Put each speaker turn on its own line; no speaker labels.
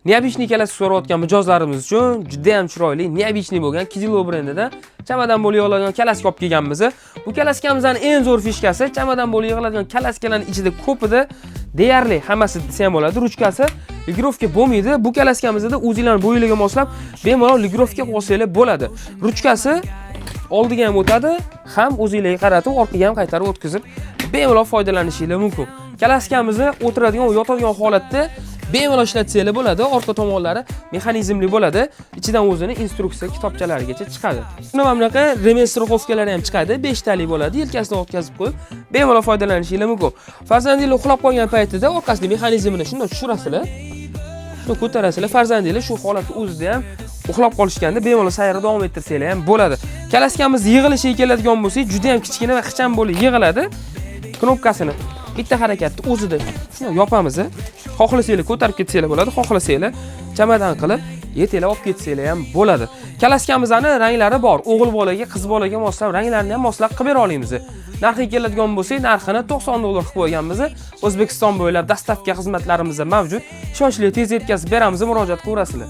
Neobichniy kalasi so'rayotgan mijozlarimiz uchun juda ham chiroyli neobichniy bo'lgan Kizilo brendidan chamadan bo'lib yig'iladigan kalaska olib kelganmiz. Bu kalaskamizning eng zo'r fishkasi chamadan bo'lib yig'iladigan kalaskalarning ichida ko'pida deyarli hammasi desa ham bo'ladi, ruchkasi ligirovka bo'lmaydi. Bu kalaskamizda o'zingizlar bo'yinlarga moslab bemalol ligirovka qilsanglar bo'ladi. Ruchkasi oldiga ham o'tadi, ham o'zingizlarga qaratib, orqaga ham qaytarib o'tkazib bemalol foydalanishingiz mumkin. Kalaskamizni o'tiradigan va yotadigan holatda bemalol ishlatsanglar bo'ladi. Orqa tomonlari mexanizmli bo'ladi. Ichidan o'zini instruksiya kitobchalarigacha chiqadi. Mana bunaqa remen strixovkalari ham chiqadi. 5 talik bo'ladi. Yelkasidan o'tkazib qo'yib, bemalol foydalanishingiz mumkin. Farzandingiz uxlab qolgan paytida orqasiga mexanizmini shunday tushirasizlar. Shuni ko'tarasizlar. Farzandingiz shu holatda o'zida ham uxlab qolishganda bemalol sayrni davom ettirsanglar ham bo'ladi. Kalaskamiz yig'ilishiga keladigan bo'lsak, juda ham kichkina va ixcham bo'lib yig'iladi. Knopkasini bitta harakatda o'zida shuni yopamiz. Xohlasanglar ko'tarib ketsanglar bo'ladi, xohlasanglar chamadan qilib yetaklar olib ketsanglar ham bo'ladi. Kalaskamizning ranglari bor. O'g'il bolaga, qiz bolaga moslab ranglarini ham moslab qilib bera olamiz. Narxiga keladigan bo'lsak, narxini $90 qilib qo'yganmiz. O'zbekiston bo'ylab dastavka xizmatlarimiz mavjud. Ishonchli tez yetkazib beramiz, murojaat qilaverasizlar.